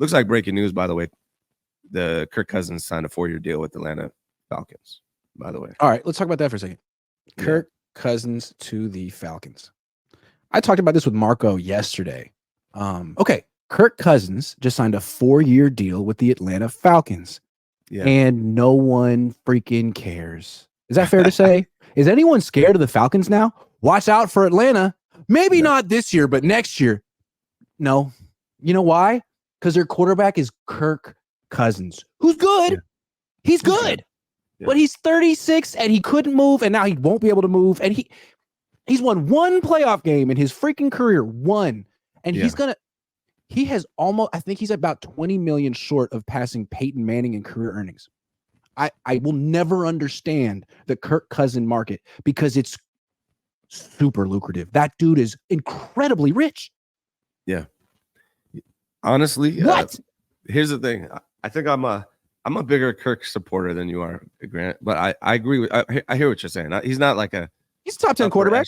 Looks like breaking news, by the way. The Kirk Cousins signed a 4-year deal with Atlanta Falcons, by the way. All right, let's talk about that for a second. Kirk Cousins to the Falcons. I talked about this with Marco yesterday. Okay, Kirk Cousins just signed a 4-year deal with the Atlanta Falcons. Yeah. And no one freaking cares. Is that fair to say? Is anyone scared of the Falcons now? Watch out for Atlanta. Maybe not this year, but next year. No. You know why? Because their quarterback is Kirk Cousins, who's good. Yeah. He's good. Yeah. But he's 36 and he couldn't move, and now he won't be able to move. And he's won one playoff game in his freaking career. One. And he has almost, I think he's about 20 million short of passing Peyton Manning in career earnings. I will never understand the Kirk Cousin market because it's super lucrative. That dude is incredibly rich. Yeah. Honestly, what? Here's the thing. I think I'm a bigger Kirk supporter than you are, Grant. But I agree with. I hear what you're saying. He's not like he's top 10 quarterback.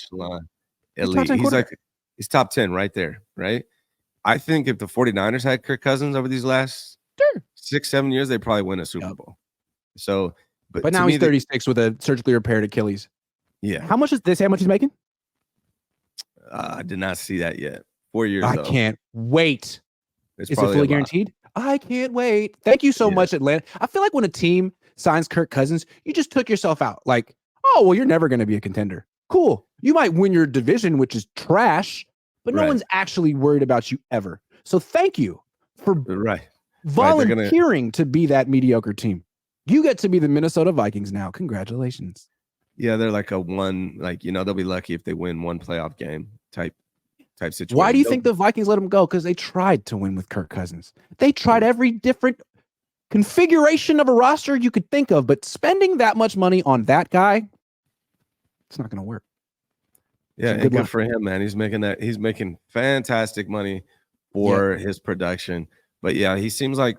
He's top 10 right there, right? I think if the 49ers had Kirk Cousins over these last 6-7 years, they probably win a Super Bowl. So, but now he's 36 with a surgically repaired Achilles. Yeah. How much is this? How much he's making? I did not see that yet. 4 years. I can't wait. Is it fully guaranteed? I can't wait. Thank you so much, Atlanta. I feel like when a team signs Kirk Cousins, you just took yourself out. Like, oh, well, you're never going to be a contender. Cool. You might win your division, which is trash, but no one's actually worried about you ever. So thank you for volunteering to be that mediocre team. You get to be the Minnesota Vikings now. Congratulations. Yeah, they're like a one, like, they'll be lucky if they win one playoff game type situation. Why do you think the Vikings let him go? Because they tried to win with Kirk Cousins. They tried every different configuration of a roster you could think of, but spending that much money on that guy, it's not going to work. Yeah, and good for him, man. He's making fantastic money for his production. But yeah, he seems like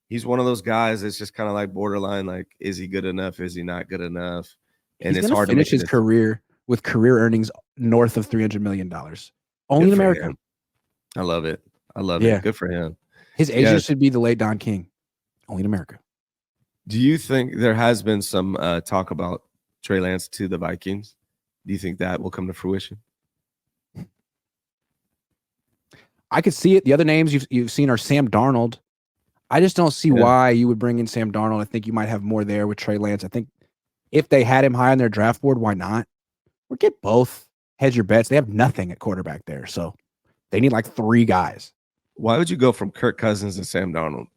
he's one of those guys that's just kind of like borderline, like, is he good enough? Is he not good enough? And it's hard to finish his career with career earnings north of $300 million. Only in America. I love it. It. Good for him. His agent should be the late Don King. Only in America. Do you think there has been some talk about Trey Lance to the Vikings? Do you think that will come to fruition? I could see it. The other names you've seen are Sam Darnold. I just don't see why you would bring in Sam Darnold. I think you might have more there with Trey Lance. I think if they had him high on their draft board, why not? Or get both. Hedge your bets. They have nothing at quarterback there, so they need like 3 guys. Why would you go from Kirk Cousins to Sam Darnold?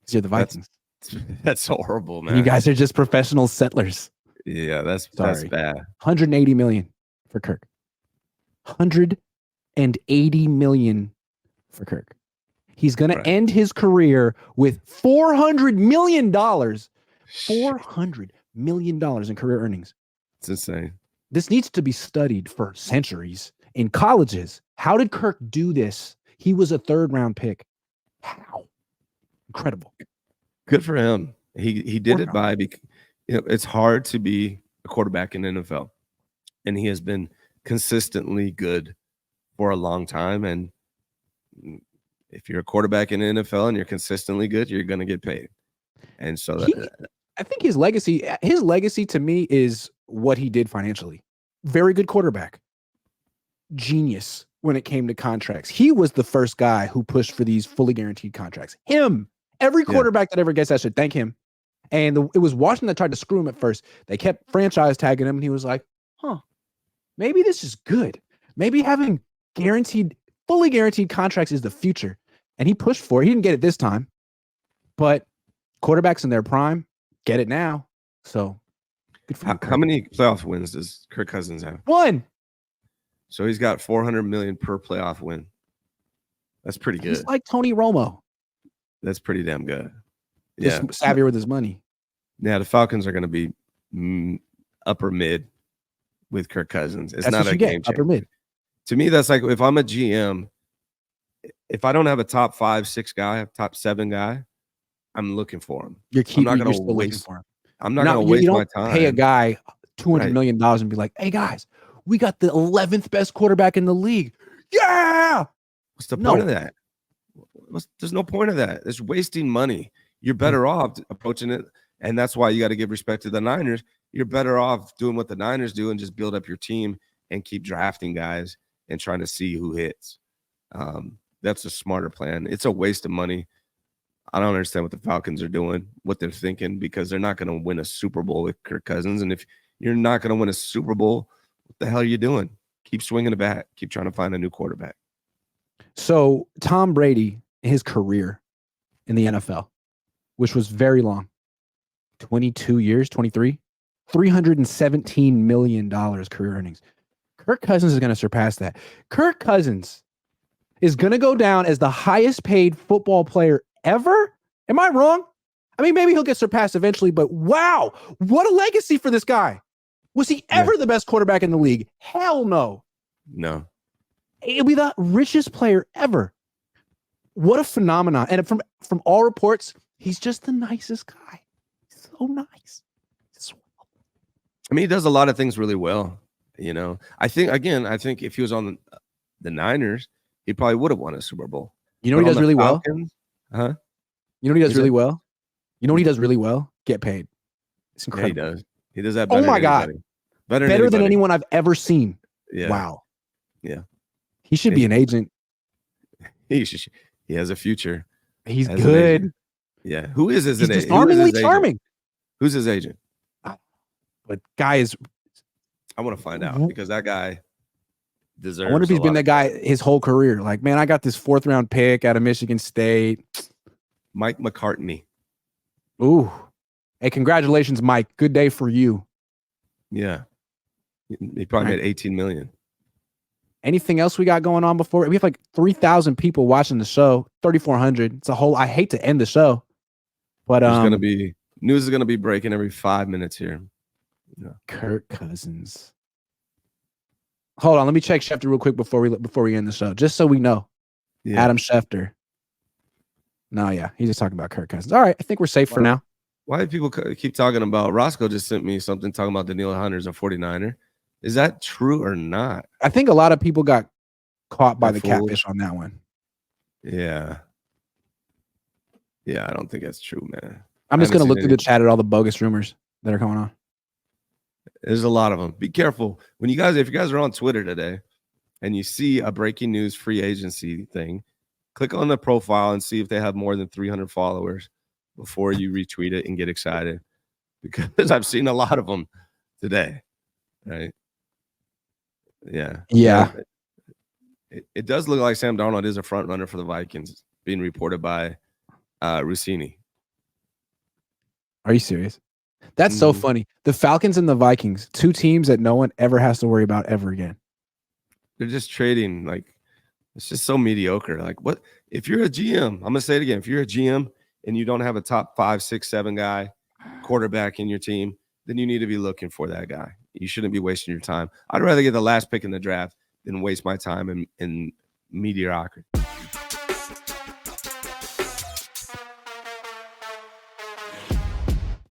Because you're the Vikings. That's horrible, man. You guys are just professional settlers. Yeah, that's bad. 180 million for Kirk. 180 million for Kirk. He's going to end his career with $400 million. $400 million in career earnings. It's insane. This needs to be studied for centuries in colleges. How did Kirk do this? He was a 3rd-round pick. How? Incredible. Good for him. He did it by, it's hard to be a quarterback in the NFL, and he has been consistently good for a long time. And if you're a quarterback in the NFL and you're consistently good, you're going to get paid. And so I think his legacy to me is what he did financially. Very good quarterback. Genius when it came to contracts. He was the first guy who pushed for these fully guaranteed contracts. Him. Every quarterback that ever gets that should thank him. And it was Washington that tried to screw him at first. They kept franchise tagging him, and he was like, maybe this is good. Maybe having fully guaranteed contracts is the future. And he pushed for it. He didn't get it this time. But quarterbacks in their prime get it now. So good for how many playoff wins does Kirk Cousins have? 1. So he's got $400 million per playoff win. That's pretty good. He's like Tony Romo. That's pretty damn good. Just savvier with his money. Yeah, the Falcons are going to be upper mid with Kirk Cousins. It's not a game changer. Upper mid. To me, that's like if I'm a GM, if I don't have a top 5, 6 guy, top 7 guy, I'm looking for him. I'm not going to waste for him. I'm not going to waste my time. Pay a guy $200 million and be like, hey guys, we got the 11th best quarterback in the league. Yeah. What's the point of that? There's no point of that. It's wasting money. You're better off approaching it, and that's why you got to give respect to the Niners. You're better off doing what the Niners do and just build up your team and keep drafting guys and trying to see who hits. That's a smarter plan. It's a waste of money. I don't understand what the Falcons are doing, what they're thinking, because they're not going to win a Super Bowl with Kirk Cousins. And if you're not going to win a Super Bowl, what the hell are you doing? Keep swinging the bat. Keep trying to find a new quarterback. So Tom Brady, his career in the NFL, which was very long, 22 years, 23, $317 million career earnings. Kirk Cousins is going to surpass that. Kirk Cousins is going to go down as the highest paid football player ever. Am I wrong? I mean, maybe he'll get surpassed eventually, but wow, what a legacy for this guy. Was he ever the best quarterback in the league? Hell no. No. He'll be the richest player ever. What a phenomenon. And from all reports, he's just the nicest guy. He's so nice. I mean, he does a lot of things really well. You know, I think if he was on the Niners, he probably would have won a Super Bowl. You know what he does really well? Huh? You know what he does really well? You know what he does really well? Get paid. It's incredible. Yeah, he does. He does that better. Oh my God. Better than anyone I've ever seen. Yeah. Wow. Yeah. He should be an agent. He has a future. He's good. Yeah. Who is his agent? He's disarmingly charming. Who's his agent? But guy is. I want to find out because that guy deserves. I wonder if he's been that guy his whole career. Like, man, I got this 4th round pick out of Michigan State. Mike McCartney. Ooh. Hey, congratulations, Mike. Good day for you. Yeah. He probably made $18 million. Anything else we got going on before? We have like 3,000 people watching the show. 3,400. It's a whole. I hate to end the show, but news is gonna be breaking every 5 minutes here. Yeah. Kirk Cousins. Hold on, let me check Schefter real quick before we end the show, just so we know. Yeah. Adam Schefter. No, yeah, he's just talking about Kirk Cousins. All right, I think we're safe for now. Why do people keep talking about Roscoe? Just sent me something talking about Danielle Hunter's a 49er. Is that true or not? I think a lot of people got caught by the catfish on that one. Yeah. Yeah, I don't think that's true, man. I'm just gonna look through the chat at all the bogus rumors that are going on. There's a lot of them. Be careful if you guys are on Twitter today and you see a breaking news free agency thing, click on the profile and see if they have more than 300 followers before you retweet it and get excited, because I've seen a lot of them today. Right? Yeah. It does look like Sam Darnold is a front runner for the Vikings, being reported by Rossini. Are you serious? That's so funny. The Falcons and the Vikings, 2 teams that no one ever has to worry about ever again. They're just trading like it's just so mediocre. Like, what if you're a GM? I'm gonna say it again. If you're a GM and you don't have a top 5, 6, 7 guy quarterback in your team, then you need to be looking for that guy. You shouldn't be wasting your time. I'd rather get the last pick in the draft than waste my time in mediocrity.